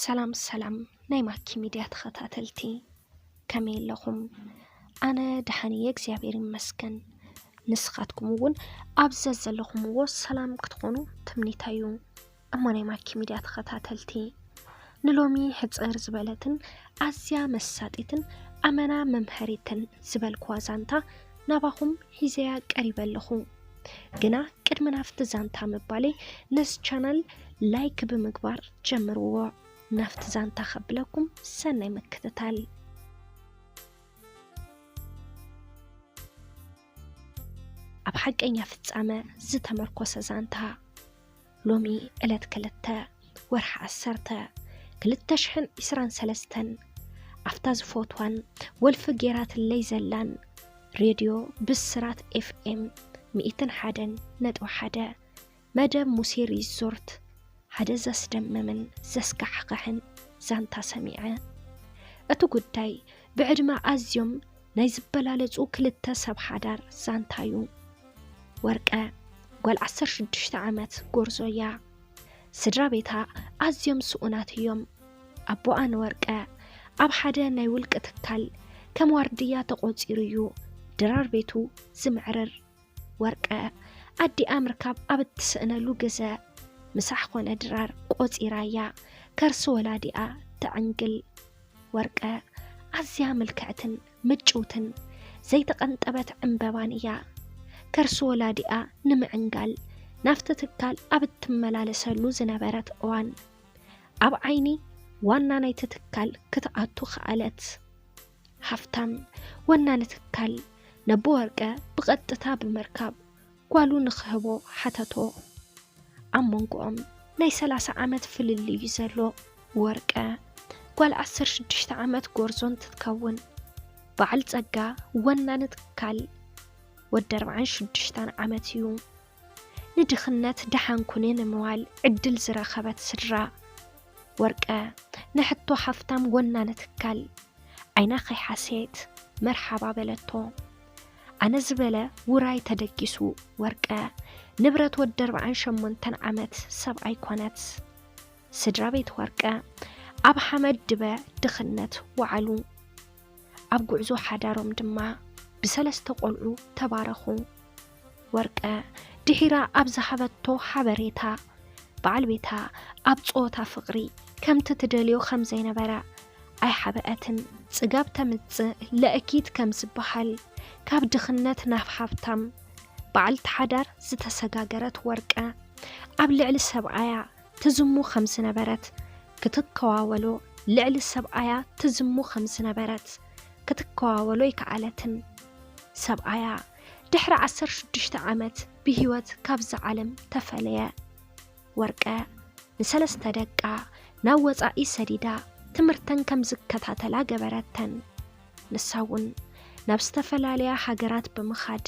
سلام ናይ ማኪ ሚድያ ተኸታተልቲ ከመይ ኣለኹም? ኣነ ደሓንየ እግዚአብሔር ይመስገን። ንስኻትኩም እውን ኣብዚ ዘለኹምዎ ሰላም ክትኾኑ ትምኒተዩ። እሞ ናይ ማኪ ሚድያ ተኸታተልቲ ንሎሚ ሕፅር ዝበለትን ኣዝያ መሳጢትን ኣመና መምሃሪትን ዝበልክዋ ዛንታ ናባኹም ሒዘያ ቀሪበለኹ። ግና ቅድሚ ናፍቲ ዛንታ ምባለይ ነስ ቻናል ላይክ ብምግባር ጀምርዎ። ናፍቲ ዛንታ ኸብለኩም ሰናይ መክትታል። ኣብ ሓቀኛ ፍጻመ ዝተመርኮሰ ዛንታ ሎሚ ዕለት 2 ወርሒ 10 2023 ኣፍታ ዝፎትዋን ወልፊ ጌራትለይ ዘላን ሬድዮ ብስራት FM 101.1 መደብ ሙሴ ሪዞርት ሓደ ዘስደመምን ዘስካሕካሕን ዛንታ ሰሚዐ። እቲ ጉዳይ ብዕድመ ኣዝዮም ናይ ዝበላለጹ ክልተ ሰብ ሓዳር ዛንታዩ። ወርቀ ጓል 16 ዓመት ጎርዞያ። ስድራ ቤታ ኣዝዮም ስኡናት እዮም። ኣቦኣን ወርቀ ኣብ ሓደ ናይ ውልቀ ትካል ከም ዋርድያ ተቆፂሩ እዩ ድራር ቤቱ ዝምዕርር። ወርቀ ኣዲኣ ምርካብ ኣብ እትስእነሉ ገዛ ምሳሕ ኮነ ድራር ቆፂራያ ከርሲ ወላዲኣ ተዕንግል። ወርቀ ኣዝያ ምልክዕትን ምጭውትን ዘይተቐንጠበት ዕምበባን እያ። ከርሲ ወላዲኣ ንምዕንጋል ናፍቲ ትካል ኣብ እትመላለሰሉ ዝነበረት እዋን ኣብ ዓይኒ ዋና ናይቲ ትካል ክትኣቱ ክኣለት። ሃፍታም ወናኒ ትካል ነቦ ወርቀ ብቐጥታ ብምርካብ ጓሉ ንኽህቦ ሓተቶ። ኣብ መንጎኦም ናይ 30 ዓመት ፍልል እዩ ዘሎ። ወርቀ ጓል 16 ዓመት ጎርዞን ትትከውን። በዓል ጸጋ ወናኒ ትካል ወዲ 46 ዓመት እዩ። ንድኽነት ደሓንኩኒ ንምዋል ዕድል ዝረኸበት ስድራ ወርቀ ንሕቶ ሃፍታም ወናኒ ትካል ዓይና ኸይሓሴት መርሓባ በለቶ። ኣነ ዝበለ ውራይ ተደጊሱ ወርቀ ንብረት ወዲ 48 ዓመት ሰብ ኣይኮነት። ስድራ ቤት ወርቀ ኣብ ሓመድ ድበ ድኽነት ወዓሉ። ኣብ ጉዕዞ ሓዳሮም ድማ ብሰለስተ ቆልዑ ተባረኹ። ወርቀ ድሒራ ኣብ ዝሃበቶ ሓበሬታ በዓል ቤታ ኣብ ጾታ ፍቕሪ ከምቲ ትደልዮ ከም ዘይነበረ ኣይሓበአትን። ጽጋብ ተምጽእ ለእኪት ከም ዝበሃል ካብ ድኽነት ናብ ሃብታም በዓልቲ ሓዳር ዝተሰጋገረት ወርቀ ኣብ ልዕሊ ሰብኣያ ትዝሙ ከም ዝነበረት ክትከዋወሎ ልዕሊ ሰብኣያ ትዝሙ ከም ዝነበረት ክትከዋወሎ ይከኣለትን። ሰብኣያ ድሕሪ 16 ዓመት ብሂወት ካብ ዝዓለም ተፈለየ። ወርቀ ንሰለስተ ደቃ ናብ ወፃኢ ሰዲዳ ትምህርተን ከም ዝከታተላ ገበረተን። ንሳውን ናብ ዝተፈላለያ ሃገራት ብምኻድ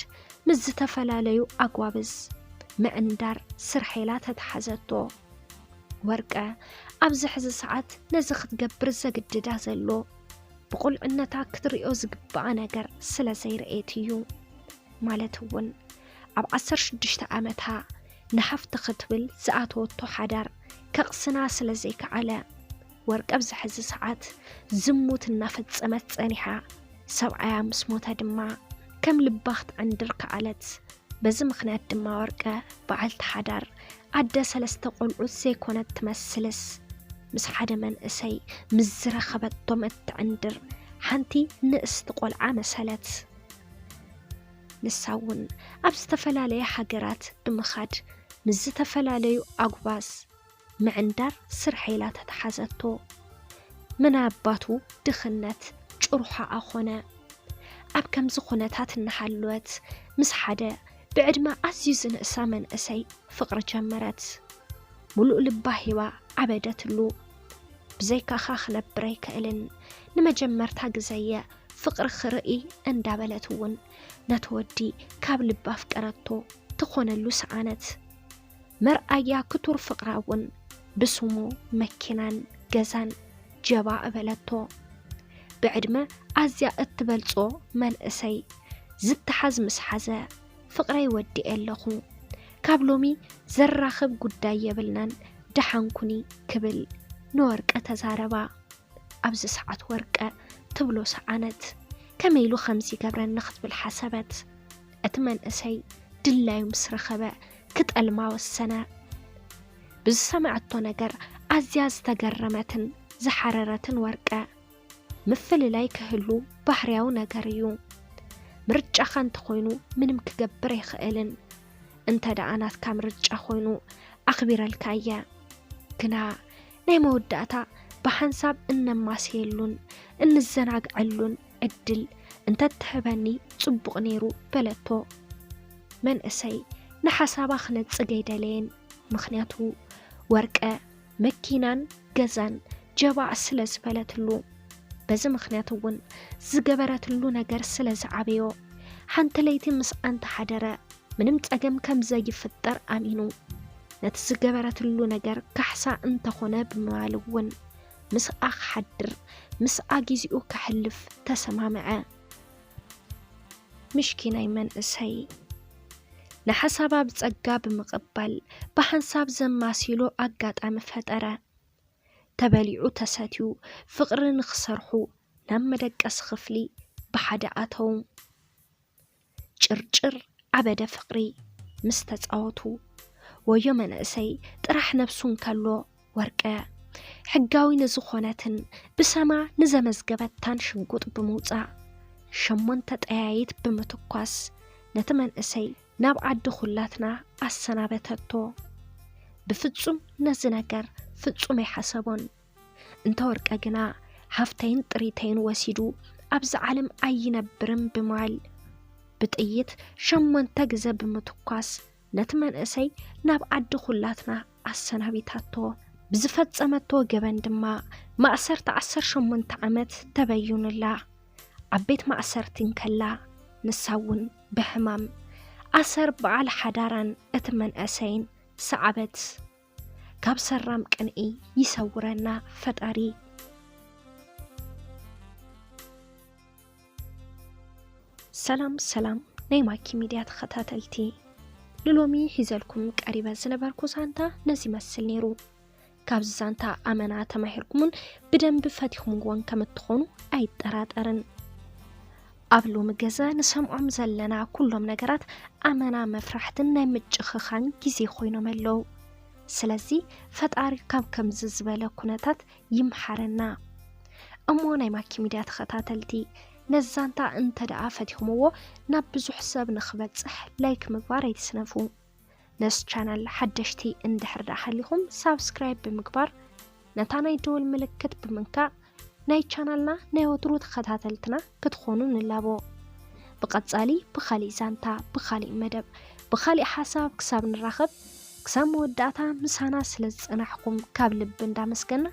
ምስ ዝተፈላለዩ ኣጓብዝ ምዕንዳር ስርሒላ ተተሓዘቶ። ወርቀ ኣብዚ ሕዚ ሰዓት ነዚ ክትገብር ዘግድዳ ዘሎ ብቁልዕነታ ክትሪኦ ዝግባእ ነገር ስለ ዘይርአት እዩ። ማለት እውን ኣብ 16 ዓመታ ንሓፍቲ ክትብል ዝኣተወቶ ሓዳር ከቕስና ስለ ዘይከዓለ ወርቀ ኣብዚ ሕዚ ሰዓት ዝሙት እናፈጸመት ጸኒሓ። ሰብኣያ ምስ ሞተ ድማ ከም ልባ ክትዕንድር ከኣለት። በዚ ምኽንያት ድማ ወርቀ በዓልቲ ሓዳር ኣደ 3 ቆልዑት ዘይኮነት ትመስልስ ምስ ሓደ መንእሰይ ምስ ዝረኸበቶም እትዕንድር ሓንቲ ንእስቲ ቆልዓ መሰለት። ንሳውን ኣብ ዝተፈላለየ ሃገራት ብምኻድ ምስ ዝተፈላለዩ ኣጉባዝ ምዕንዳር ስርሒላ ተተሓዘቶ። ምናባቱ ድኽነት ጭሩሓ ኣኾነ። ኣብ ከምዚ ኩነታት እናሃለወት ምስ ሓደ ብዕድመ ኣዝዩ ዝንእሳ መንእሰይ ፍቕሪ ጀመረት። ሙሉእ ልባ ሂባ ዓበደትሉ። ብዘይካኻ ክነብር ኣይክእልን ንመጀመርታ ግዘየ ፍቕሪ ክርኢ እንዳበለት እውን ነተወዲ ካብ ልባ ፍቀረቶ ትኾነሉ ሰኣነት። መርኣያ ክቱር ፍቕራ እውን ብስሙ መኪናን ገዛን ጀባ እበለቶ። ብዕድመ ኣዝያ እትበልጾ መንእሰይ ዝተሓዝ ምስ ሓዘ ፍቕረይ ወዲእ ኣለኹ ካብ ሎሚ ዘራኽብ ጉዳይ የብልናን ደሓንኩኒ ክብል نورقة تزاربا أبز ساعة ورقة تبلو سعانت كميلو 5 قبرن نخت بالحسابات أتمن أسي دلاي مسرخبا كتقلما والسنة بز سمعتو نجر أزياز تقرمتن زحررتن ورقة مفل لاي كهلو بحرياو نجريو مرجع خان تخوينو منم كجبر يخيلن انت دعانات كام رجع خوينو أخبر الكايا كنا نيمو وداتا بحنساب إنما سيلون إن الزناق علون أدل انت تحبني تصبق نيرو بلتو من أسي نحسابا خنت سجيدلين مخنياتو ورقة مكينان جزان جبع سلس بلتلو بز مخنياتون زجبرتلو نجر سلس عبيو حنتليتي مس أنت حدرة منمت أجم كم زي فتر أمينو نتزجبرتلو نجر كحسا أنت خنا بمعلون مس أخ حدر مس أجيزيو كحلف تسمع معه مشكيناي من أسهي نحسابا بتسقاب مقبل بحنساب زماسيلو أقات عم فترة تبليعو تساتيو فقر نخسرحو نمدك أسخفلي بحدقاتهم جرجر عبد فقري مستتعوتو ويومن أسي ترح نفسون كالو ورقا حقاوي نزخونتن بسما نزمزقبت تانشنقوط بموزع شمون تتعايد بمتقواس نتمن أسي ناب عد خلاتنا السنابتتو بفتصم نزنقر فتصم يحسبون انت ورقا جنا هفتين طريتين وسيدو أبز عالم أي نبرم بمعل بتأيت شمون تجزب بمتقواس نتمن أسي ناب عد خلاتنا السنابتتو بزفت سمتو جبن دما ما أسرت 10 عمت تبين الله عبيت ما أسرتين كلا نساون بحمام أسر بعل حدارا أتمن أسين سعبت كاب سرام كنئي يسورنا فتاري سلام نيماكي ميديات خطاتلتي للومي حيزلكم قريبا زنباركو سانتا نزي مسل نيرو كاب زانتا أمانا تماهركمون بدن بفاتيخم وان كمتخونو أي تراترن أبلو مجازا نسمعهم زلنا كلهم نجرات أمانا مفرحتنا متجخخان كيزي خوينا ملو سلازي فتعري كم ززبالة كونتات يمحرنا أمونا ماكي ميديات خطاتلتي نزانتا انت دعا فاتيخمو نابزو حساب نخبت صح لايك مقبار يتسنفو نس channel حدشتي اندحر داخليكم سابسكرايب بمقبار نتانا يدول ملكت بمنكا ناي channelنا ناي ودرود خطاتلتنا كتخونو نلابو بقصالي بخالي زانتا بخالي مدب بخالي حساب كساب نراخب كساب موداتا مسانا سلز انحكم كاب لب اندا مسكنا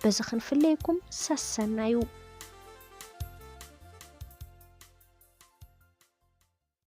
بزخن فليكم سسنايو